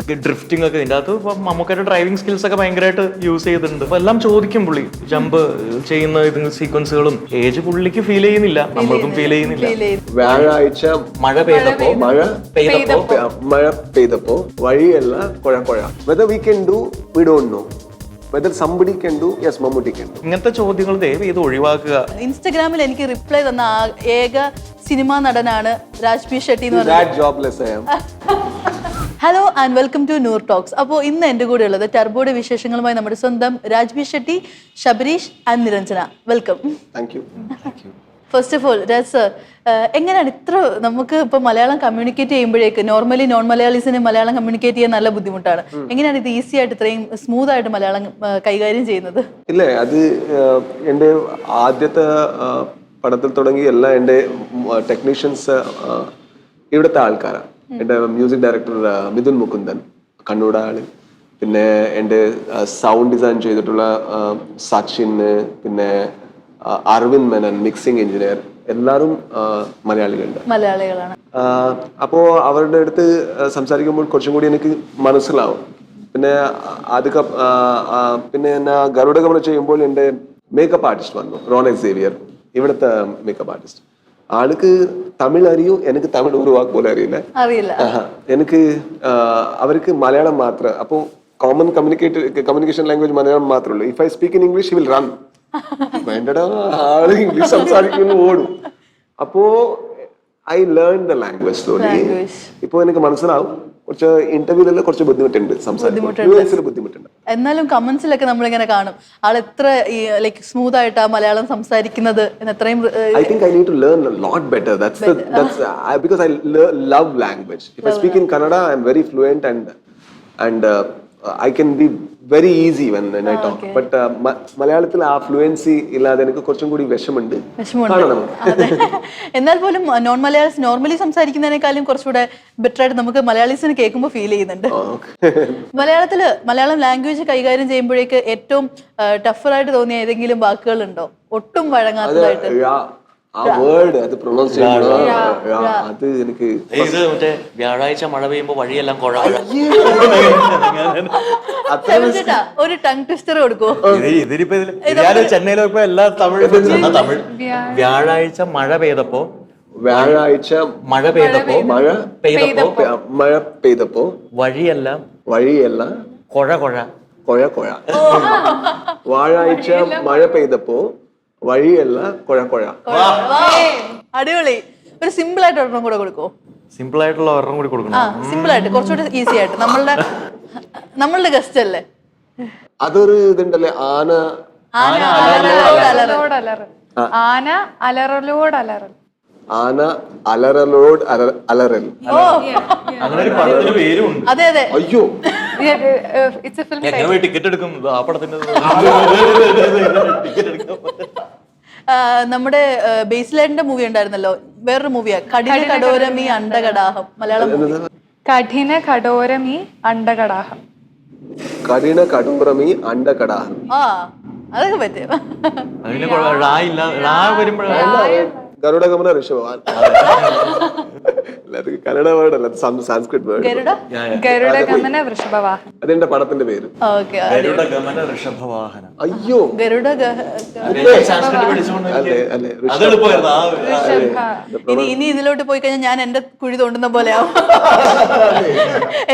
Drifting ഒക്കെ ഇതിൻ്റെ അകത്ത് ഇപ്പം മമ്മൂക്കയുടെ ഡ്രൈവിംഗ് സ്കിൽസ് ഒക്കെ ഭയങ്കരമായിട്ട് യൂസ് ചെയ്തിട്ടുണ്ട്. അപ്പൊ എല്ലാം ചോദിക്കും പുള്ളി, ജമ്പ് ചെയ്യുന്ന ഇത് സീക്വൻസുകളും. ഏജ് പുള്ളിക്ക് ഫീൽ ചെയ്യുന്നില്ല, നമ്മൾക്കും ഫീൽ ചെയ്യുന്നില്ല. വ്യാഴാഴ്ച മഴ പെയ്തപ്പോ വഴിയല്ല കുഴ. Whether we can do, we don't know. Whether somebody can do, yes, Mammootty can do. ഇങ്ങനത്തെ ചോദ്യങ്ങൾ ദയവ് ചെയ്ത് ഒഴിവാക്കുക. ഇൻസ്റ്റഗ്രാമിൽ എനിക്ക് റിപ്ലൈ തന്ന ഏക സിനിമാ നടനാണ് രാജ്ബി ഷെട്ടി എന്ന് That jobless I am. Hello and welcome to Noor talks. അപ്പോൾ ഇന്ന് എൻ്റെ കൂടെ ഉള്ളത് ടർബോയുടെ വിശേഷങ്ങളുമായി നമ്മുടെ സ്വന്തം Raj B Shetty, Shabareesh and Niranjana. Welcome. Thank you. First of all Raj sir, എങ്ങനെയാണ് ഇത്ര നമുക്ക് ഇപ്പോൾ മലയാളം കമ്മ്യൂണിക്കേറ്റ് ചെയ്യുമ്പോഴേക്ക് നോർമലി നോൺ മലയാളീസിന് മലയാളം കമ്മ്യൂണിക്കേറ്റ് ചെയ്യാൻ നല്ല ബുദ്ധിമുട്ടാണ്. എങ്ങനെയാണ് ഇത് ഈസി ആയിട്ട് ഇത്രയും സ്മൂത്ത് ആയിട്ട് മലയാളം കൈകാര്യം ചെയ്യുന്നത്? ഇല്ലേ, അത് എൻ്റെ ആദ്യത്തെ പടത്തിൽ തുടങ്ങി എല്ലാ എൻ്റെ ടെക്നീഷ്യൻസ് ഇവിടുത്തെ ആൾക്കാരാണ്. എൻ്റെ മ്യൂസിക് ഡയറക്ടർ മിഥുൻ മുകുന്ദൻ, കണ്ണൂർ ആള്. പിന്നെ എൻ്റെ സൗണ്ട് ഡിസൈൻ ചെയ്തിട്ടുള്ള സച്ചിൻ, പിന്നെ അരവിന്ദ് മേനൻ മിക്സിംഗ് എഞ്ചിനീയർ, എല്ലാവരും മലയാളികളാണ്. അപ്പോൾ അവരുടെ അടുത്ത് സംസാരിക്കുമ്പോൾ കുറച്ചും കൂടി എനിക്ക് മനസ്സിലാവും. പിന്നെ അതൊക്കെ പിന്നെ എന്നാ ഗരുഡഗമനം ചെയ്യുമ്പോൾ എൻ്റെ മേക്കപ്പ് ആർട്ടിസ്റ്റ് വന്നു, റോണക് സേവിയർ, ഇവിടുത്തെ മേക്കപ്പ് ആർട്ടിസ്റ്റ്. ആൾക്ക് തമിഴ് അറിയൂ, എനിക്ക് തമിഴ് ഒരു വാക്ക് പോലും അറിയില്ല. എനിക്ക് അവർക്ക് മലയാളം മാത്രം. അപ്പോൾ കോമൺ കമ്മ്യൂണിക്കേഷൻ ലാംഗ്വേജ് മലയാളം മാത്രമേ ഉള്ളൂ. If I speak in English, he will run. വേണ്ടടാ, ആള് ഇംഗ്ലീഷ് സംസാരിക്കുന്നു ഓടും. അപ്പോ I learn the language slowly. ഇപ്പൊ എനിക്ക് മനസ്സിലാവും. കുറച്ച് ഇന്റർവ്യൂലെല്ലാം കുറച്ച് ബുദ്ധിമുട്ടുണ്ട്, ബുദ്ധിമുട്ടുണ്ട്. എന്നാലും കമന്റ്സിലൊക്കെ നമ്മളിങ്ങനെ കാണും ആൾ എത്ര ലൈക്ക് സ്മൂത്ത് ആയിട്ടാ മലയാളം സംസാരിക്കുന്നത്. I think I need to learn a lot better. Because I love language. If I speak in Kannada, I am very fluent and I can be very easy when I talk. But മലയാളത്തിൽ ആ fluency ഇല്ലാതെ എനിക്ക് കുറച്ചും കൂടി വിഷമുണ്ട്. എന്നാൽ പോലും non Malayalees normally സംസാരിക്കുന്നതിനേക്കാളും കുറച്ചുകൂടെ better ആയിട്ട് നമുക്ക് മലയാളീസിന് കേൾക്കുമ്പോൾ ഫീൽ ചെയ്യുന്നുണ്ട്. മലയാളം ലാംഗ്വേജ് കൈകാര്യം ചെയ്യുമ്പോഴേക്ക് ഏറ്റവും ടഫറായിട്ട് തോന്നിയ ഏതെങ്കിലും വാക്കുകൾ ഉണ്ടോ, ഒട്ടും വഴങ്ങാത്തതായിട്ട്? ആ വേർഡ് അത് പ്രൊനൗൺസ് ചെയ്യണം. അത് എനിക്ക് മറ്റേ വ്യാഴാഴ്ച മഴ പെയ്യുമ്പോ വഴിയെല്ലാം ഒരു ടങ് ട്വിസ്റ്റർ കൊടുക്കുവോ? ചെന്നൈയിലോ ഇപ്പൊ എല്ലാ തമിഴ് വ്യാഴാഴ്ച മഴ പെയ്തപ്പോ മഴ പെയ്തപ്പോ വഴിയെല്ലാം കൊഴ വ്യാഴാഴ്ച മഴ പെയ്തപ്പോ വഴിയല്ല കുഴ. അടിപൊളി. ഒരു സിമ്പിൾ ആയിട്ട് ഒരെണ്ണം കൂടെ കൊടുക്കോ? സിമ്പിൾ ആയിട്ടുള്ള ഒരെണ്ണം കൂടി കൊടുക്കണം. സിമ്പിൾ ആയിട്ട് കുറച്ചുകൂടി ഈസി ആയിട്ട്. നമ്മളുടെ ഗസ്റ്റ് അല്ലേ, അതൊരു ഇതുണ്ടല്ലേ, ആന അലറലോട് അലറൽ. അതെ അതെ. അയ്യോ, ടിക്കറ്റ് എടുക്കും ആ പടത്തിന്റെ. നമ്മുടെ ബേസിലേറ്റിന്റെ മൂവി ഉണ്ടായിരുന്നല്ലോ, വേറൊരു മൂവിയാ കഠിന കഠോരമീ അണ്ടകടാഹം. മലയാളം കഠിന കഠോരമീ അണ്ടകടാഹം. അതൊക്കെ പറ്റും. ഗരുഡഗമന ഋഷഭവാൻ. കന്നഡ വേർഡ് അല്ല, സാൻസ്ക്രിറ്റ് വേർഡ്. ഗരുഡഗമന വൃഷഭവാഹനം. അതെന്റെ പടത്തിന്റെ പേര്. അയ്യോ, ഇനി ഇതിലോട്ട് പോയി കഴിഞ്ഞാൽ ഞാൻ എന്റെ കുഴി തോണ്ടുന്ന പോലെയാവും.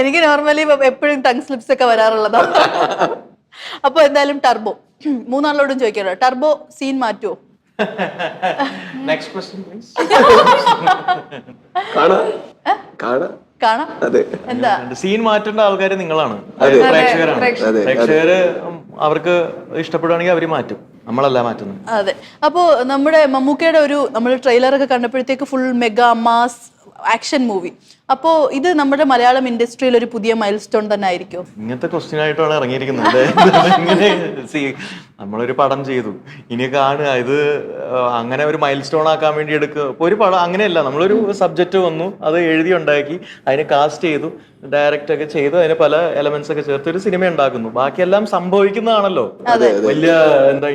എനിക്ക് നോർമലി എപ്പോഴും ടങ് സ്ലിപ്സ് ഒക്കെ വരാറുള്ളതാ. അപ്പൊ എന്തായാലും ടർബോ മൂന്നാളിലോടും ചോദിക്കാലോ, ടർബോ സീൻ മാറ്റുവോ? Next question, please. കാണാം. എന്താ സീൻ മാറ്റേണ്ട ആൾക്കാർ നിങ്ങളാണ്, പ്രേക്ഷകര്. അവർക്ക് ഇഷ്ടപ്പെടുകയാണെങ്കിൽ അവര് മാറ്റും, നമ്മളല്ല മാറ്റുന്നത്. അതെ. അപ്പോ നമ്മുടെ മമ്മൂക്കയുടെ നമ്മൾ ട്രെയിലറൊക്കെ കണ്ടപ്പോഴത്തേക്ക് full mega mass action movie. അപ്പോ ഇത് നമ്മുടെ മലയാളം ഇൻഡസ്ട്രിയിൽ ഒരു പുതിയ മൈൽ സ്റ്റോൺ തന്നെ ആയിരിക്കും? ഇങ്ങനത്തെ ക്വസ്റ്റ്യൻ ആയിട്ടാണ് ഇറങ്ങിയിരിക്കുന്നത്. നമ്മളൊരു പടം ചെയ്തു, ഇനി കാണുക ഇത് അങ്ങനെ ഒരു മൈൽ സ്റ്റോൺ ആക്കാൻ വേണ്ടി എടുക്കുക. ഇപ്പോൾ ഒരു പടം അങ്ങനെയല്ല, നമ്മളൊരു സബ്ജക്റ്റ് വന്നു, അത് എഴുതി ഉണ്ടാക്കി, അതിന് കാസ്റ്റ് ചെയ്തു, ഡയറക്റ്റ് ഒക്കെ ചെയ്തു, അതിന് പല എലമെന്റ്സ് ഒക്കെ ചേർത്ത് ഒരു സിനിമ ഉണ്ടാക്കുന്നു. ബാക്കിയെല്ലാം സംഭവിക്കുന്നതാണല്ലോ. വലിയ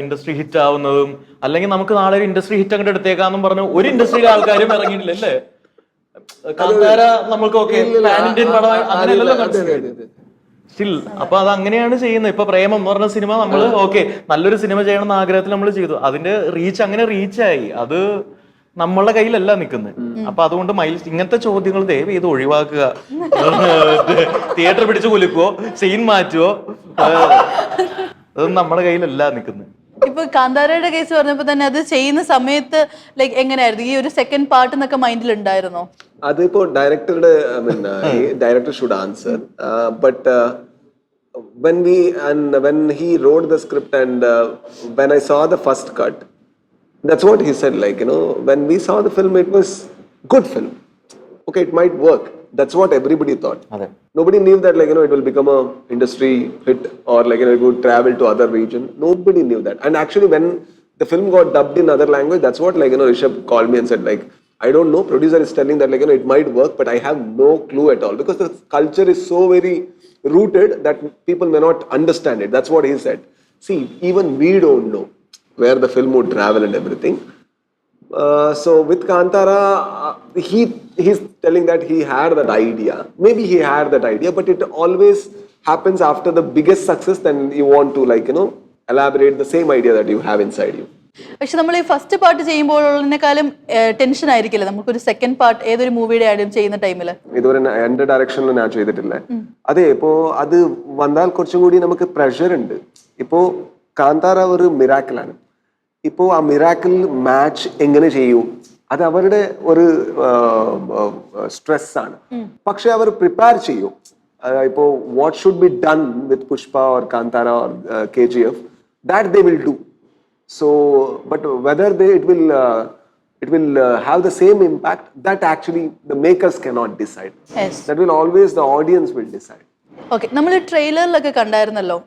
ഇൻഡസ്ട്രി ഹിറ്റ് ആവുന്നതും, അല്ലെങ്കിൽ നമുക്ക് നാളെ ഒരു ഇൻഡസ്ട്രി ഹിറ്റ് അങ്ങോട്ട് എടുത്തേക്കാന്നും പറഞ്ഞു ഒരു ഇൻഡസ്ട്രിയിലെ ആൾക്കാരും ഇറങ്ങിയിട്ടില്ല അല്ലേ? കാന്താര നമ്മൾക്ക് ഓക്കെ പാൻ ഇന്ത്യൻ പടമായി അങ്ങനെയല്ലല്ലോ സ്റ്റിൽ. അപ്പൊ അത് അങ്ങനെയാണ് ചെയ്യുന്നത്. ഇപ്പൊ പ്രേമം എന്ന് പറഞ്ഞ സിനിമ നമ്മൾ ഓക്കെ നല്ലൊരു സിനിമ ചെയ്യണം എന്ന ആഗ്രഹത്തിൽ നമ്മൾ ചെയ്തു. അതിന്റെ റീച്ച് അങ്ങനെ റീച്ചായി. അത് നമ്മളുടെ കയ്യിലല്ല നിൽക്കുന്നത്. അപ്പൊ അതുകൊണ്ട് ഇങ്ങനത്തെ ചോദ്യങ്ങൾ ദയവ് ഇത് ഒഴിവാക്കുക. തിയേറ്റർ പിടിച്ചു കുലുക്കുവോ സീൻ മാറ്റുവോ അതൊന്നും നമ്മുടെ കയ്യിലല്ല നിൽക്കുന്നത്. ഇപ്പൊ കാന്താരയുടെ കേസ് പറഞ്ഞപ്പോ തന്നെ അത് ചെയ്യുന്ന സമയത്ത് ലൈക്ക് എങ്ങനെയായിരുന്നു ഈ ഒരു സെക്കൻഡ് പാർട്ട് എന്നൊക്കെ മൈൻഡിൽ ഉണ്ടായിരുന്നോ? അതിപ്പോ ഡയറക്ടറുടെ director should answer. But when he wrote the script and when I saw the first cut, that's what he said, like, you know, when we saw the film, it was good film. Okay, it might work. That's what everybody thought. Nobody knew that, like, you know, it will become a industry hit or, like, you know, it would travel to other region. Nobody knew that. And actually, when the film got dubbed in other language, that's what, like, you know, Rishabh called me and said, like, I don't know, producer is telling that, like, you know, it might work, but I have no clue at all because the culture is so very rooted that people may not understand it. That's what he said. See, even we don't know where the film would travel and everything. So with Kantara, he's telling that he had that idea. Maybe he had that idea, but it always happens after the biggest success. Then you want to, like, you know, elaborate the same idea that you have inside you. പക്ഷെ നമ്മൾ ഈ first part ചെയ്യുമ്പോഴേക്കാളും tension ആയിരിക്കില്ല നമുക്കൊരു second part ഏതൊരു മൂവിയുടെ ആദ്യം ചെയ്യുന്ന ടൈമില്? ഇതുവരെ എന്റെ ഡയറക്ഷനിൽ ഞാൻ ചെയ്തിട്ടില്ല. അതെ, ഇപ്പോ അത് വന്നാൽ കുറച്ചും കൂടി നമുക്ക് പ്രഷർ ഉണ്ട്. ഇപ്പോ കാന്താര ഒരു മിറാക്കിളാണ്. ഇപ്പോ ആ മിറാക്കിൾ മാച്ച് എങ്ങനെ ചെയ്യും അത് അവരുടെ ഒരു സ്ട്രെസ് ആണ്. പക്ഷെ അവർ പ്രിപ്പയർ ചെയ്യും. ഇപ്പോ what should be done with Pushpa or Kantara or KGF, that they will do. So, but whether it will have the same impact, that actually the makers cannot decide. Yes. That will always the audience will decide. Okay, നമ്മൾ ട്രെയിലറിലൊക്കെ കണ്ടായിരുന്നല്ലോ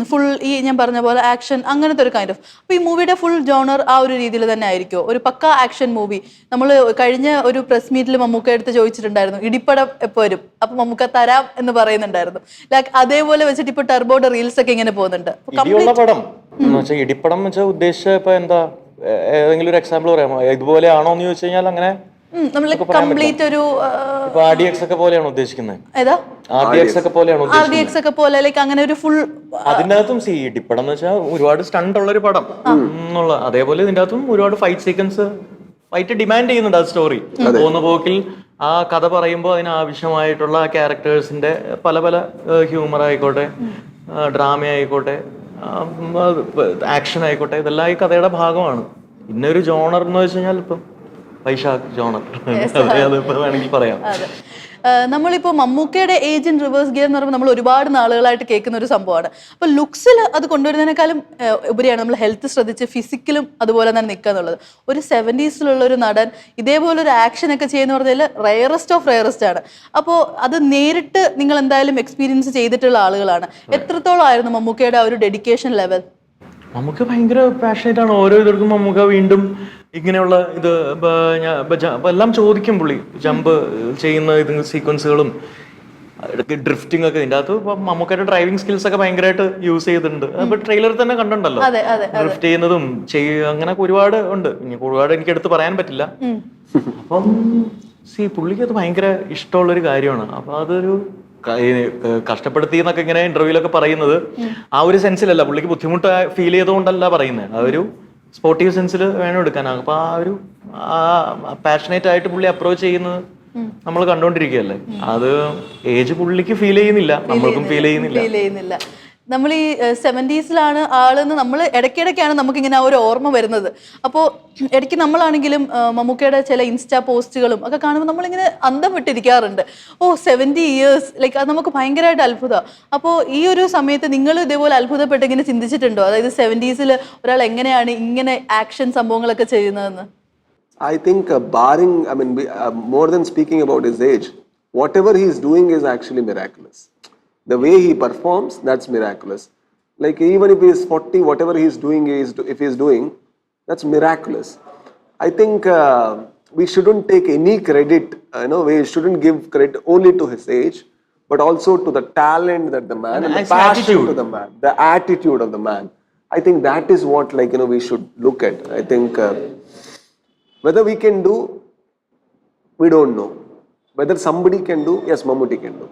full ഈ ഞാൻ പറഞ്ഞ പോലെ action അങ്ങനത്തെ ഒരു kind of. അപ്പൊ ഈ മൂവിയുടെ ഫുൾ ജോണർ ആ ഒരു രീതിയിൽ തന്നെ ആയിരിക്കുമോ? ഒരു പക്ക ആക്ഷൻ മൂവി. നമ്മൾ കഴിഞ്ഞ ഒരു പ്രസ് മീറ്റിൽ മമ്മൂക്ക എടുത്ത് ചോദിച്ചിട്ടുണ്ടായിരുന്നു ഇടിപ്പടം എപ്പോ വരും, അപ്പൊ മമ്മൂക്ക തരാം എന്ന് പറയുന്നുണ്ടായിരുന്നു. ലൈക്ക് അതേപോലെ വെച്ചിട്ട് ഇപ്പൊ ടർബോയുടെ റീൽസ് ഒക്കെ ഇങ്ങനെ പോകുന്നുണ്ട്. പടം ഇടിപ്പടം വെച്ചാൽ ഉദ്ദേശിച്ച ഇപ്പൊ എന്താ ഏതെങ്കിലും ഒരു എക്സാമ്പിൾ പറയാമോ? ഇതുപോലെയാണോ എന്ന് ചോദിച്ചു കഴിഞ്ഞാൽ അങ്ങനെ കംപ്ലീറ്റ് ഒരു RDX ഒക്കെ പോലെയാണ് ഉദ്ദേശിക്കുന്നത്. ഏതാ RDX ഒക്കെ പോലെയാണ് RDX ഒക്കെ പോലെ ലൈക്ക് അങ്ങനെ ഒരു ഫുൾ അതിന്റെ അകത്തും ഇടിപ്പടം എന്ന് വെച്ചാൽ ഒരുപാട് സ്റ്റണ്ട് ഉള്ള ഒരു പടം എന്നുള്ള അതേപോലെ ഇതിന്റെ അകത്തും ഒരുപാട് ഫൈറ്റ് സീക്വൻസ് ഫൈറ്റ് ഡിമാൻഡ് ചെയ്യുന്നുണ്ട്. ആ സ്റ്റോറി പോകുന്ന പോക്കിൽ ആ കഥ പറയുമ്പോൾ അതിന് ആവശ്യമായിട്ടുള്ള ആ ക്യാരക്ടേഴ്സിന്റെ പല പല ഹ്യൂമർ ആയിക്കോട്ടെ, ഡ്രാമ ആയിക്കോട്ടെ, ആക്ഷൻ ആയിക്കോട്ടെ, ഇതെല്ലാം ഈ കഥയുടെ ഭാഗമാണ്. ഇന്നൊരു ജോണർ എന്ന് വെച്ച് കഴിഞ്ഞാൽ ഇപ്പം വൈശാഖ് ജോണർ അതിപ്പോ വേണമെങ്കിൽ പറയാം. നമ്മളിപ്പോൾ മമ്മൂക്കയുടെ ഏജ് ഇൻ റിവേഴ്സ് ഗിയർ എന്ന് പറയുമ്പോൾ നമ്മൾ ഒരുപാട് നാളുകളായിട്ട് കേൾക്കുന്ന ഒരു സംഭവമാണ്. അപ്പൊ ലുക്സിൽ അത് കൊണ്ടുവരുന്നതിനേക്കാളും ഉപരിയാണ് നമ്മൾ ഹെൽത്ത് ശ്രദ്ധിച്ച് ഫിസിക്കലും അതുപോലെ തന്നെ നിൽക്കുക എന്നുള്ളത്. ഒരു 70s ഒരു നടൻ ഇതേപോലെ ഒരു ആക്ഷൻ ഒക്കെ ചെയ്യുന്ന പറഞ്ഞാൽ റയറസ്റ്റ് ഓഫ് റയറസ്റ്റ് ആണ്. അപ്പോൾ അത് നേരിട്ട് നിങ്ങൾ എന്തായാലും എക്സ്പീരിയൻസ് ചെയ്തിട്ടുള്ള ആളുകളാണ്. എത്രത്തോളം ആയിരുന്നു മമ്മൂക്കയുടെ ആ ഒരു ഡെഡിക്കേഷൻ ലെവൽ? നമുക്ക് ഭയങ്കര പാഷനേറ്റ് ആണ്. ഓരോ ഇതെടുക്കും മമ്മൂക്ക വീണ്ടും ഇങ്ങനെയുള്ള ഇത് എല്ലാം ചോദിക്കും. പുള്ളി ജമ്പ് ചെയ്യുന്ന ഇത് സീക്വൻസുകളും ഡ്രിഫ്റ്റിംഗ് ഒക്കെ ഇതിൻ്റെ അകത്ത് ഇപ്പൊ മമ്മൂക്കയുടെ ഡ്രൈവിംഗ് സ്കിൽസ് ഒക്കെ ഭയങ്കരമായിട്ട് യൂസ് ചെയ്തിട്ടുണ്ട്. അപ്പൊ ട്രെയിലറിൽ തന്നെ കണ്ടിട്ടുണ്ടല്ലോ ഡ്രിഫ്റ്റ് ചെയ്യുന്നതും അങ്ങനെ ഒരുപാട് ഉണ്ട്. ഒരുപാട് എനിക്ക് എടുത്ത് പറയാൻ പറ്റില്ല. അപ്പം പുള്ളിക്ക് അത് ഭയങ്കര ഇഷ്ടമുള്ളൊരു കാര്യമാണ്. അപ്പൊ അതൊരു കഷ്ടപ്പെടുത്തി എന്നൊക്കെ ഇങ്ങനെ ഇന്റർവ്യൂലൊക്കെ പറയുന്നത് ആ ഒരു സെൻസിലല്ല, പുള്ളിക്ക് ബുദ്ധിമുട്ട് ഫീൽ ചെയ്തുകൊണ്ടല്ല പറയുന്നത്. ആ ഒരു സ്പോർട്ടീവ് സെൻസിൽ വേണം എടുക്കാനാണ്. അപ്പൊ ആ ഒരു പാഷനേറ്റ് ആയിട്ട് പുള്ളി അപ്രോച്ച് ചെയ്യുന്നത് നമ്മൾ കണ്ടോണ്ടിരിക്കുകയല്ലേ. അത് ഏജ് പുള്ളിക്ക് ഫീൽ ചെയ്യുന്നില്ല, നമ്മൾക്കും ഫീൽ ചെയ്യുന്നില്ല. നമ്മൾ ഈ 70s ആളെന്ന് നമ്മൾ ഇടയ്ക്കിടയ്ക്കാണ് നമുക്കിങ്ങനെ ആ ഒരു ഓർമ്മ വരുന്നത്. അപ്പോൾ ഇടയ്ക്ക് നമ്മളാണെങ്കിലും മമ്മൂക്കയുടെ ചില ഇൻസ്റ്റാ പോസ്റ്റുകളും ഒക്കെ കാണുമ്പോൾ നമ്മളിങ്ങനെ അന്തം വിട്ടിരിക്കാറുണ്ട്. 70 years ലൈക്ക് അത് നമുക്ക് ഭയങ്കരമായിട്ട് അത്ഭുതമാണ്. അപ്പോൾ ഈ ഒരു സമയത്ത് നിങ്ങൾ ഇതേപോലെ അത്ഭുതപ്പെട്ട് ഇങ്ങനെ ചിന്തിച്ചിട്ടുണ്ടോ? അതായത് 70s ഒരാൾ എങ്ങനെയാണ് ഇങ്ങനെ ആക്ഷൻ സംഭവങ്ങളൊക്കെ ചെയ്യുന്നതെന്ന്? I think barring, more than speaking about his age, whatever he is doing is actually miraculous. The way he performs, that's miraculous. Like even if he is 40, whatever he is doing, if he is doing, that's miraculous. I think we shouldn't take any credit, we shouldn't give credit only to his age, but also to the talent that the man, and the passion to the man, the attitude of the man. I think that is what, we should look at. I think whether we can do, we don't know. whether somebody can do, yes, Mammootty can do.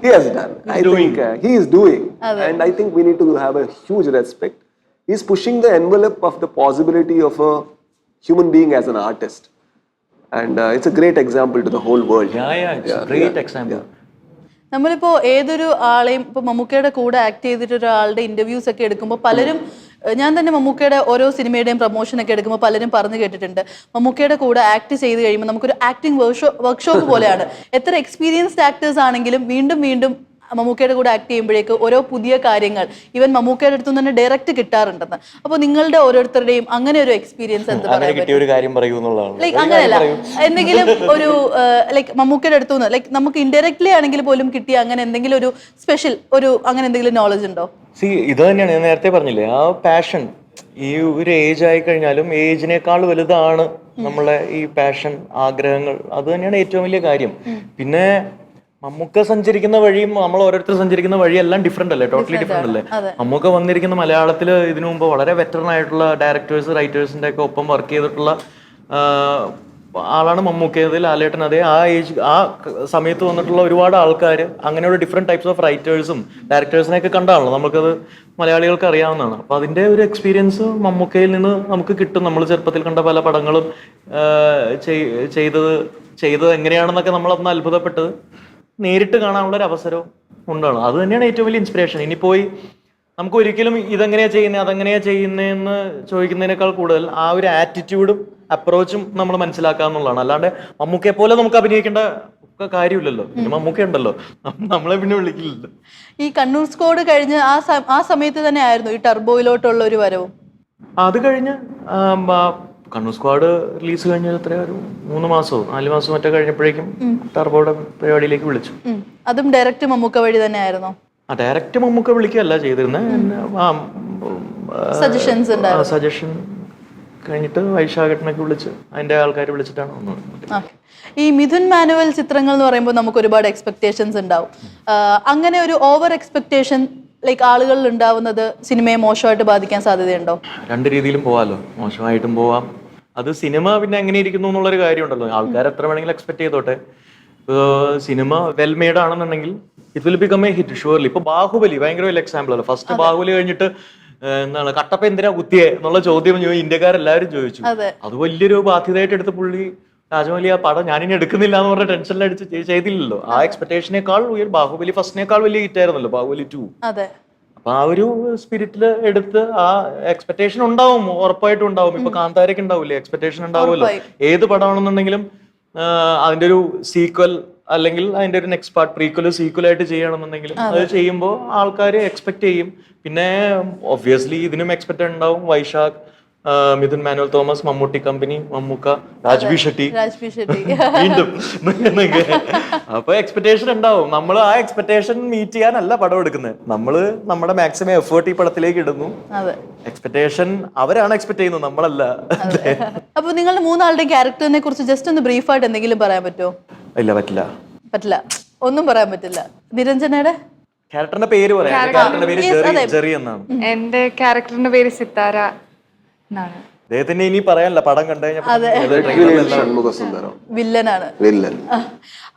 He has done. I think he is doing. And I think we need to have a huge respect. He's pushing the envelope of the possibility of a human being as an artist. And it's a great example to the whole world. It's a great example. നമ്മളിപ്പോ ഏതൊരു ആളെയും ഇപ്പൊ മമ്മൂക്കയുടെ കൂടെ act ചെയ്തിട്ട് ഒരാളുടെ interviews ഒക്കെ എടുക്കുമ്പോൾ പലരും, ഞാൻ തന്നെ മമ്മൂക്കയുടെ ഓരോ സിനിമയുടെയും പ്രൊമോഷൻ ഒക്കെ എടുക്കുമ്പോൾ പലരും പറഞ്ഞു കേട്ടിട്ടുണ്ട്, മമ്മൂക്കയുടെ കൂടെ ആക്ട് ചെയ്ത് കഴിയുമ്പോൾ നമുക്കൊരു ആക്ടിങ് വർക്ക്ഷോപ്പ് പോലെയാണ്. എത്ര എക്സ്പീരിയൻസ്ഡ് ആക്ടേഴ്സ് ആണെങ്കിലും വീണ്ടും വീണ്ടും മമ്മൂക്കയുടെ കൂടെ ആക്ട് ചെയ്യുമ്പോഴേക്ക് ഓരോ പുതിയ കാര്യങ്ങൾ ഈവൻ മമ്മൂക്കയുടെ അടുത്ത് തന്നെ ഡയറക്റ്റ് കിട്ടാറുണ്ടെന്ന്. അപ്പോൾ നിങ്ങളുടെ ഓരോരുത്തരുടെയും അങ്ങനെ ഒരു എക്സ്പീരിയൻസ് എന്ത് പറയാൻ കിട്ടിയ ഒരു കാര്യം പറയുന്നുള്ളതാണ്. ലൈക്ക് അങ്ങനെയല്ല, എന്തെങ്കിലും ഒരു ലൈക്ക് മമ്മൂക്കയുടെ അടുത്തു നിന്ന് ലൈക്ക് നമുക്ക് ഇൻഡയറക്ട്ലി ആണെങ്കിൽ പോലും കിട്ടിയ അങ്ങനെ എന്തെങ്കിലും ഒരു സ്പെഷ്യൽ ഒരു അങ്ങനെ എന്തെങ്കിലും നോളജ് ഉണ്ടോ? ഇത് തന്നെയാണ് ഞാൻ നേരത്തെ പറഞ്ഞില്ലേ, ആ പാഷൻ. ഈ ഒരു ഏജ് ആയി കഴിഞ്ഞാലും ഏജിനേക്കാൾ വലുതാണ് നമ്മളെ ഈ പാഷൻ, ആഗ്രഹങ്ങൾ. അത് തന്നെയാണ് ഏറ്റവും വലിയ കാര്യം. പിന്നെ മമ്മൂക്ക സഞ്ചരിക്കുന്ന വഴിയും നമ്മൾ ഓരോരുത്തർ സഞ്ചരിക്കുന്ന വഴിയും എല്ലാം ഡിഫറെന്റ് അല്ലേ, ടോട്ടലി ഡിഫറെന്റ് അല്ലേ. മമ്മൂക്ക വന്നിരിക്കുന്ന മലയാളത്തിൽ ഇതിനു മുമ്പ് വളരെ വെറ്ററൻ ആയിട്ടുള്ള ഡയറക്ടേഴ്സ്, റൈറ്റേഴ്സിന്റെ ഒക്കെ ഒപ്പം വർക്ക് ചെയ്തിട്ടുള്ള ആളാണ് മമ്മൂക്ക. ലാലേട്ടൻ അതേ ആ ഏജ് ആ സമയത്ത് വന്നിട്ടുള്ള ഒരുപാട് ആൾക്കാർ, അങ്ങനെയുള്ള ഡിഫറെന്റ് ടൈപ്സ് ഓഫ് റൈറ്റേഴ്സും ഡയറക്ടേഴ്സിനെയൊക്കെ കണ്ടാണല്ലോ നമുക്കത് മലയാളികൾക്ക് അറിയാവുന്നതാണ്. അപ്പൊ അതിന്റെ ഒരു എക്സ്പീരിയൻസ് മമ്മൂക്കയിൽ നിന്ന് നമുക്ക് കിട്ടും. നമ്മൾ ചെറുപ്പത്തിൽ കണ്ട പല പടങ്ങളും ചെയ്തത് എങ്ങനെയാണെന്നൊക്കെ നമ്മളൊന്ന് അത്ഭുതപ്പെട്ടത് നേരിട്ട് കാണാനുള്ള ഒരു അവസരവും ഉണ്ടാണ്. അത് തന്നെയാണ് ഏറ്റവും വലിയ ഇൻസ്പിറേഷൻ. ഇനി പോയി നമുക്ക് ഒരിക്കലും ഇതെങ്ങനെയാ ചെയ്യുന്നത് അതെങ്ങനെയാ ചെയ്യുന്നതെന്ന് ചോദിക്കുന്നതിനേക്കാൾ കൂടുതൽ ആ ഒരു ആറ്റിറ്റ്യൂഡും അപ്രോച്ചും നമ്മൾ മനസ്സിലാക്കാന്നുള്ളതാണ്. അല്ലാണ്ട് മമ്മൂക്കയെ പോലെ നമുക്ക് അഭിനയിക്കേണ്ട കാര്യമില്ലല്ലോ. പിന്നെ മമ്മൂക്ക ഉണ്ടല്ലോ, നമ്മളെ പിന്നെ വിളിക്കില്ലല്ലോ. ഈ കണ്ണൂർ സ്കോഡ് കഴിഞ്ഞ് ആ സമയത്ത് തന്നെ ആയിരുന്നു ഈ ടർബോയിലോട്ടുള്ള ഒരു വരവും. അത് കഴിഞ്ഞ് കണ്ണൂർ സ്ക്വാഡ് റിലീസ് കഴിഞ്ഞ എത്രയോ ഒരു 3 മാസമോ 4 മാസമോ മറ്റോ കഴിഞ്ഞപ്പോഴേക്കും ടർബോയുടെ പരിപാടിയിലേക്ക് വിളിച്ചു. അതും ഡയറക്റ്റ് മമ്മൂക്ക വഴി തന്നെ ആയിരുന്നോ? ഡയറക്റ്റ് മമ്മൂക്ക വിളിക്കുകയല്ല ചെയ്തിരുന്നത്. സജഷൻ കഴിഞ്ഞിട്ട് വൈശാഖട്ടനൊക്കെ വിളിച്ച് അതിന്റെ ആൾക്കാർ വിളിച്ചിട്ടാണ് വന്നത്. ഈ മിഥുൻ മാനുവൽ ചിത്രങ്ങൾ എന്ന് പറയുമ്പോൾ നമുക്ക് ഒരുപാട് എക്സ്പെക്ടേഷൻസ് ഉണ്ടാവും. അങ്ങനെ ഒരു ഓവർ എക്സ്പെക്ടേഷൻ ലൈക്ക് ആളുകളിൽ ഉണ്ടാവുന്നത് സിനിമയെ മോശമായിട്ട് ബാധിക്കാൻ സാധ്യതയുണ്ടോ? രണ്ട് രീതിയിലും പോവാമല്ലോ, മോശമായിട്ടും പോവാം. അത് സിനിമ പിന്നെ എങ്ങനെ ഇരിക്കുന്നു എന്നുള്ളൊരു കാര്യമുണ്ടല്ലോ. ആൾക്കാർ എത്ര വേണമെങ്കിലും എക്സ്പെക്ട് ചെയ്തോട്ടെ. സിനിമ വെൽ മെയ്ഡ് ആണെന്നുണ്ടെങ്കിൽ it will become A hit surely. ഇപ്പൊ ബാഹുബലി ഭയങ്കര വലിയ എക്സാമ്പിൾ അല്ല. ഫസ്റ്റ് ബാഹുബലി കഴിഞ്ഞിട്ട് എന്താണ് കട്ടപ്പ എന്തിനാ കുത്തിയേ എന്നുള്ള ചോദ്യം ഇന്ത്യക്കാരെല്ലാവരും ചോദിച്ചു. അത് വലിയൊരു ബാധ്യതയായിട്ട് എടുത്ത് പുള്ളി രാജമൗലി ആ പടം ഞാനിനി എടുക്കുന്നില്ല എന്ന് പറഞ്ഞ ടെൻഷനിലടിച്ച് ചെയ്തില്ലല്ലോ. ആ എക്സ്പെക്ടേഷനേക്കാൾ ബാഹുബലി ഫസ്റ്റിനേക്കാൾ വലിയ ഹിറ്റ് ആയിരുന്നല്ലോ ബാഹുബലി 2. അപ്പൊ ആ ഒരു സ്പിരിറ്റിൽ എടുത്ത് ആ എക്സ്പെക്ടേഷൻ ഉണ്ടാവും, ഉറപ്പായിട്ടും ഉണ്ടാവും. ഇപ്പൊ കാന്താരയ്ക്ക് ഉണ്ടാവില്ലേ, എക്സ്പെക്ടേഷൻ ഉണ്ടാവുമല്ലോ. ഏത് പടമാണെന്നുണ്ടെങ്കിലും അതിന്റെ ഒരു സീക്വൽ അല്ലെങ്കിൽ അതിന്റെ ഒരു നെക്സ്റ്റ് പാർട്ട് പ്രീക്വൽ സീക്വൽ ആയിട്ട് ചെയ്യണമെന്നുണ്ടെങ്കിലും അത് ചെയ്യുമ്പോൾ ആൾക്കാർ എക്സ്പെക്ട് ചെയ്യും. പിന്നെ ഒബ്വിയസ്ലി ഇതിനും എക്സ്പെക്ട് ഉണ്ടാവും. വൈശാഖ്, മിഥുൻ മാനുവൽ തോമസ്, മമ്മൂട്ടി കമ്പനി, മമ്മൂക്ക, രാജ്ബി ഷെട്ടി വീണ്ടും. അപ്പൊ എക്സ്പെക്ടേഷൻ ഉണ്ടാവും. നമ്മൾ ആ എക്സ്പെക്ടേഷൻ മീറ്റ് ചെയ്യാനല്ല പടം എടുക്കുന്നത്. നമ്മള് നമ്മുടെ മാക്സിമം എഫേർട്ട് ഈ പടത്തിലേക്ക് ഇടുന്നു. എക്സ്പെക്ടേഷൻ അവരാണ് എക്സ്പെക്ട് ചെയ്യുന്നത്, നമ്മളല്ല. അപ്പൊ നിങ്ങളുടെ മൂന്നാളുടെയും ക്യാരക്ടറിനെ കുറിച്ച് ജസ്റ്റ് ഒന്ന് ബ്രീഫായിട്ട് എന്തെങ്കിലും പറയാൻ പറ്റുമോ? ഇല്ല, പറ്റില്ല. ഒന്നും പറയാൻ പറ്റില്ല. നിരഞ്ജനയുടെ ക്യാരക്ടറിന്റെ പേര് പറയാം. ക്യാരക്ടറിന്റെ പേര് ജെറി എന്നാണ്. എന്റെ ക്യാരക്ടറിന്റെ പേര് സിത്താര എന്നാണ്. അദ്ദേഹത്തിന്റെ ഇനി പറയാനല്ല, പടം കണ്ടു വില്ലനാണ്.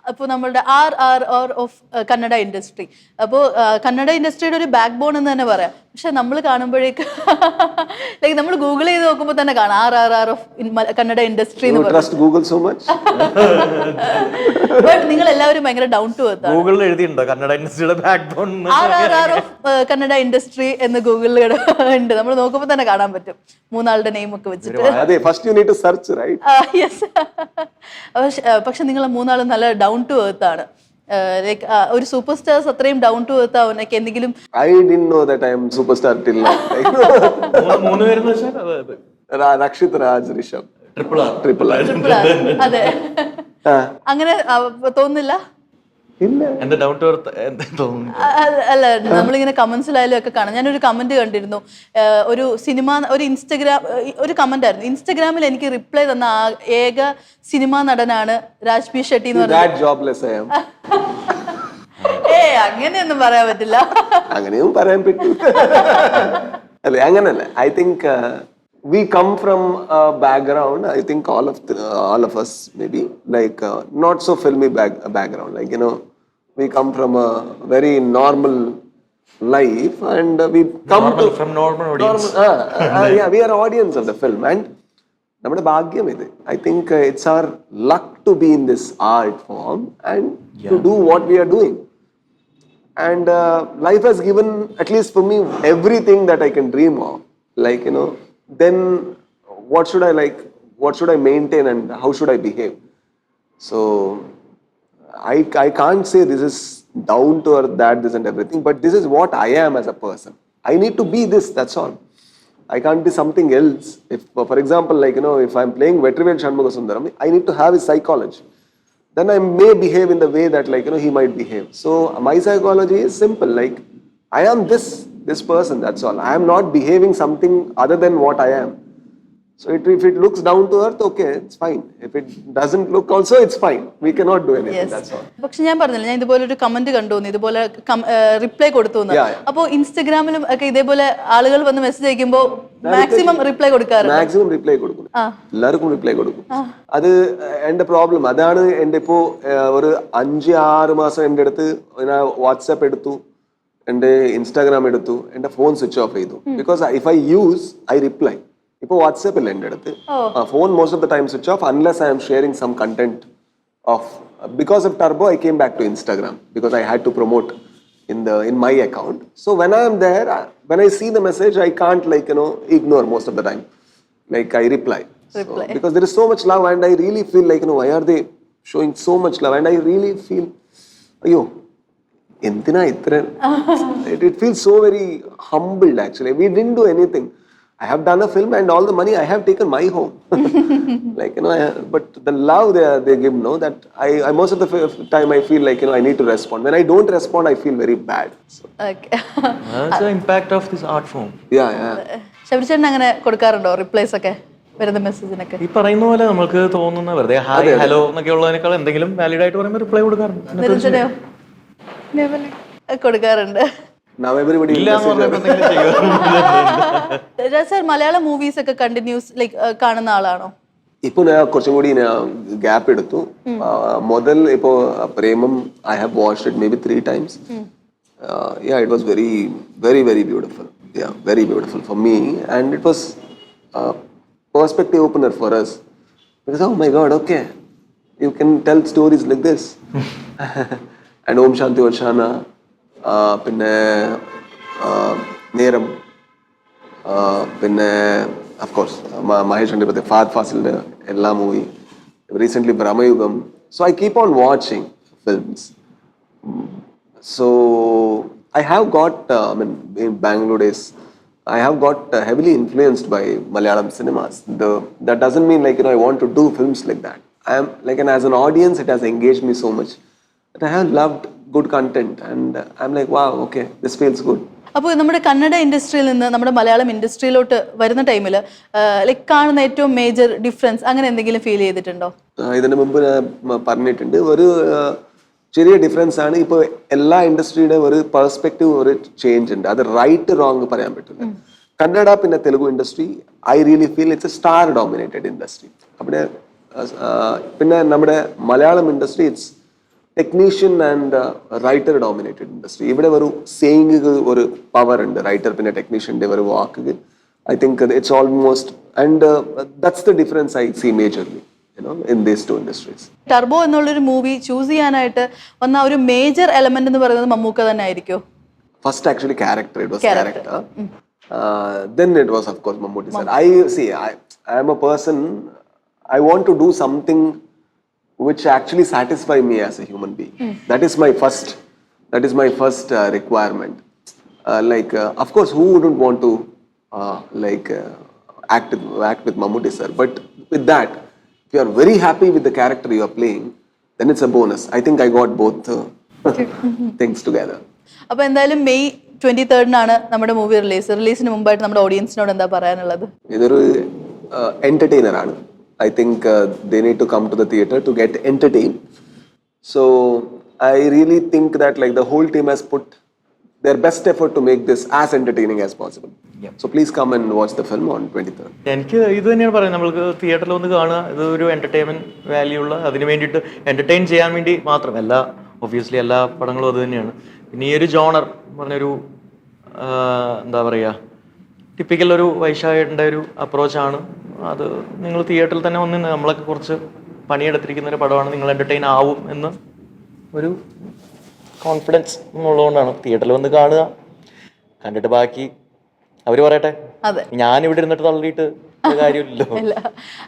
അപ്പോൾ നമ്മളുടെ RRR ഓഫ് കന്നഡ ഇൻഡസ്ട്രി. അപ്പോൾ കന്നഡ ഇൻഡസ്ട്രിയുടെ ഒരു ബാക്ക് ബോൺ എന്ന് തന്നെ പറയാം. പക്ഷെ നമ്മൾ കാണുമ്പോഴേക്ക് ലൈക്ക് നമ്മൾ ഗൂഗിൾ ചെയ്ത് നോക്കുമ്പോൾ തന്നെ കാണാം RRR ഓഫ് കന്നഡ ഇൻഡസ്ട്രി എന്ന് പറയും. ബട്ട് നിങ്ങൾ എല്ലാവരും ഭയങ്കര ഡൗൺ ടു എർത്ത് ആണ്. ഗൂഗിളിൽ എഴുതിയിട്ടുണ്ടോ കന്നഡ ഇൻഡസ്ട്രിയുടെ backbone? RRR of Kannada industry എന്ന് ഗൂഗിളിൽ ഉണ്ട്. നമ്മൾ നോക്കുമ്പോൾ തന്നെ കാണാൻ പറ്റും മൂന്നാളുടെ നെയിം ഒക്കെ വെച്ചിട്ട്. പക്ഷെ നിങ്ങൾ മൂന്നാളും നല്ല ഡൗൺ ടു എർത്ത് ആണ്. ലൈക്ക് ഒരു സൂപ്പർ സ്റ്റാർസ് അത്രയും ഡൗൺ ടു എർത്ത് ആവുന്നൊക്കെ എന്തെങ്കിലും. I didn't know that I am superstar till now. മൂന്ന് പേരെന്ന് വെച്ചാൽ രക്ഷിത് രാജ്, ഋഷഭ്, ട്രിപ്പിൾ ആർ. അതെ, അങ്ങനെ തോന്നുന്നില്ല. എന്താ ഡൗൺ ടു എർത്ത് തോന്നുന്നു? അല്ല, നമ്മളിങ്ങനെ കമന്റ്സിലായാലും ഒക്കെ കാണാം. ഞാനൊരു കമന്റ് കണ്ടിരുന്നു. ഒരു സിനിമ ഒരു കമന്റ് ആയിരുന്നു. ഇൻസ്റ്റഗ്രാമിൽ എനിക്ക് റിപ്ലൈ തന്ന ഏക സിനിമാ നടനാണ് രാജ്ബി ഷെട്ടി എന്ന് പറഞ്ഞത്. അങ്ങനെയൊന്നും പറയാൻ പറ്റില്ല. അങ്ങനെയും പറയാൻ പറ്റും. അല്ലെ, അങ്ങനല്ല. I think we come from a background, I think all of us maybe, like not so filmy background, like, you know, we come from a very normal life, and we come Normal, from normal audience. yeah, we are audience of the film, and നമ്മുടെ ഭാഗ്യം ഇത്. I think it's our luck to be in this art form and to do what we are doing. And life has given, at least for me, everything that I can dream of. Like, you know, then what should I like? What should I maintain, and how should I behave? So I can't say this is down to earth, that, this and everything, but this is what I am as a person. I need to be this, that's all. I can't be something else. If, for example, like, you know, if I'm playing Vetrivel Shanmugasundaram, I need to have his psychology. Then I may behave in the way that, like, you know, he might behave. So my psychology is simple. Like, I am this person, that's all. I am not behaving something other than what I am. So if it looks down to earth, okay, it's fine. If it doesn't look also, it's fine. We cannot do anything, that's all. പക്ഷെ ഞാൻ പറഞ്ഞില്ല, ഞാൻ ഇതുപോലെ ഒരു comment കണ്ടു, ഇതുപോലെ reply കൊടുത്തു. അപ്പൊ ഇൻസ്റ്റഗ്രാമിലും ഒക്കെ ഇതേപോലെ ആളുകൾ വന്ന് മെസ്സേജ് അയക്കുമ്പോ മാക്സിമം റിപ്ലൈ കൊടുക്കാറുണ്ട്. മാക്സിമം റിപ്ലൈ കൊടുക്കും, എല്ലാവർക്കും റിപ്ലൈ കൊടുക്കും. അത് എന്റെ പ്രോബ്ലം അതാണ്. എന്റെ ഇപ്പോ ഒരു 5-6 മാസം എന്റെ അടുത്ത് വാട്സാപ്പ് എടുത്തു, എന്റെ ഇൻസ്റ്റാഗ്രാം എടുത്തു, എന്റെ ഫോൺ സ്വിച്ച് ഓഫ് ചെയ്തു. Because if I use, I reply. ഇപ്പോൾ വാട്സാപ്പ് ഇല്ല എൻ്റെ അടുത്ത്. Phone most of the time switch off unless I am sharing some content off. Because of Turbo I came back to Instagram because I had to promote in my account. So when I am there, when I see the message, I can't, like, you know, ignore most of the time. Like, I reply. So, because there is so much love, and I really feel like, you know, why are they showing so much love? And I really feel, ayyo, entina itra. It feels so very humbled, actually. We didn't do anything. I have done a film, and all the money I have taken my home. Like, you know, but the love they give, no, that I most of the time I feel like, you know, I need to respond. When I don't respond, I feel very bad. So. Okay. That's the impact of this art form. Yeah. ശബരിചേട്ടൻ അങ്ങനെ കൊടുക്കാറുണ്ടോ replies ഒക്കെ വരുന്ന മെസ്സേജിനൊക്കെ? ഈ പറയുന്ന പോലെ നമുക്ക് തോന്നുന്ന വെറുതെ hi hello എന്നൊക്കെ ഉള്ളതിനേക്കാൾ എന്തെങ്കിലും വാലിഡ് ആയിട്ട് പറയുമ്പോൾ റിപ്ലൈ കൊടുക്കാറുണ്ട്. നിരഞ്ജനയോ? കൊടുക്കാറുണ്ട്. Now everybody sir, Malayalam movies ഒക്കെ കണ്ടിന്യൂസ് ലൈക്ക് കാണുന്ന ആളാണോ? ഇപ്പൊ ഞാൻ കുറച്ചും കൂടി ഗ്യാപ്പ് എടുത്തു. മുതൽ ഇപ്പോ Premam I have watched it maybe 3 times. Yeah, it was very, very, very beautiful. Yeah, very beautiful for me, and it was perspective opener for us, because oh my god, okay, you can tell stories like this. And Om Shanti Varshana, പിന്നെ നേരം, പിന്നെ of course Mahesh കണ്ടിപ്പത്തെ Fahad ഫാസിലിന്റെ എല്ലാ movie, recent Bramayugam. So I keep on watching films. So I have got, I mean, in Bangalore days, I have got heavily influenced by Malayalam cinemas. That doesn't mean, like, you know, I want to do films like that. I am like, and as an audience, it has engaged me so much that I have loved good content, and I'm like, wow, okay, this feels good. അപ്പോൾ നമ്മുടെ കന്നഡ ഇൻഡസ്ട്രിയിൽ നിന്ന് നമ്മുടെ മലയാളം ഇൻഡസ്ട്രിയിലോട്ട് വരുന്ന ടൈമിൽ like കാണുന്ന ഏറ്റവും major difference അങ്ങനെ എന്തെങ്കിലും ഫീൽ ചെയ്തിട്ടുണ്ടോ? ഇതിന് മുമ്പ് ഞാൻ പറഞ്ഞിട്ടുണ്ട്, ഒരു ചെറിയ ഡിഫറൻസ് ആണ്. ഇപ്പോൾ എല്ലാ ഇൻഡസ്ട്രിയുടെ ഒരു പെർസ്പെക്റ്റീവ്, ഒരു ചേഞ്ച് ഉണ്ട്. അത് റൈറ്റ് റോങ് പറയാൻ പറ്റില്ല. കന്നഡ പിന്നെ Telugu industry, I really feel it's A star dominated industry. അവിടെ പിന്നെ നമ്മുടെ Malayalam industry it's technician and writer dominated industry. ഇവിടെ ഒരു സേയിങ്, ഒരു പവർ ഉണ്ട് റൈറ്റർ പിന്നെ ടെക്നീഷ്യൻ്റെ ഒരു വാക്ക്. I think it's almost, and that's the difference I see majorly, you know, in these two industries. Turbo എന്നുള്ളൊരു മൂവി ചൂസ് ചെയ്യാനായിട്ട് വന്ന ഒരു മേജർ എലമെന്റ് എന്ന് പറയുന്നത് മമ്മൂക്ക തന്നെ ആയിരിക്കും? First, actually, it was character. Then it was, of course, Mammootty sir. I am a person, I want to do something which actually satisfy me as a human being. That is my first requirement. Of course, who wouldn't want to act with Mammootty sir? But with that, if you are very happy with the character you are playing, then it's a bonus. I think I got both things together. അപ്പോൾ എന്തായാലും May 23 നമ്മുടെ movie റിലീസിന് മുമ്പായിട്ട് നമ്മുടെ ഓഡിയൻസിനോട് എന്താ പറയാനുള്ളത്? ഇതൊരു entertainer ആണ്. I think they need to come to the theater to get entertained. So I really think that, like, the whole team has put their best effort to make this as entertaining as possible. So please come and watch the film on 23rd. എനിക്ക് ഇത് തന്നെയാണ് പറയുന്നത്, നമ്മൾക്ക് തിയേറ്ററിൽ വന്ന് കാണുക, ഇത് ഒരു എന്റർടൈൻമെന്റ് വാല്യൂ ഉള്ള, അതിന് വേണ്ടിയിട്ട് എന്റർടൈൻ ചെയ്യാൻ വേണ്ടി മാത്രം, ഒബ്വിയസ്ലി എല്ലാ പടങ്ങളും അത് തന്നെയാണ്. പിന്നെ ഈ ഒരു ജോണർ പറഞ്ഞൊരു എന്താ പറയുക, ടിപ്പിക്കൽ ഒരു വൈശാഖയുടെ ഒരു അപ്രോച്ചാണ് അത്. നിങ്ങൾ തിയേറ്ററിൽ തന്നെ വന്ന് നമ്മളൊക്കെ കുറച്ച് പണിയെടുത്തിരിക്കുന്ന ഒരു പടമാണ്, നിങ്ങൾ എന്റർടൈൻ ആവും എന്ന് ഒരു കോൺഫിഡൻസ് ഉള്ളതുകൊണ്ടാണ് തിയേറ്ററിൽ വന്ന് കാണുക, കണ്ടിട്ട് ബാക്കി അവര് പറയട്ടെ. അതെ, ഞാനിവിടെ ഇരുന്നിട്ട് തള്ളിയിട്ട് കാര്യമില്ലല്ലോ.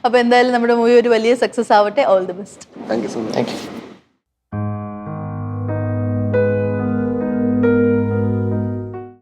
അപ്പൊ എന്തായാലും നമ്മുടെ മൂവി ഒരു വലിയ സക്സസ് ആവട്ടെ. All the best. Thank you so much. Thank you.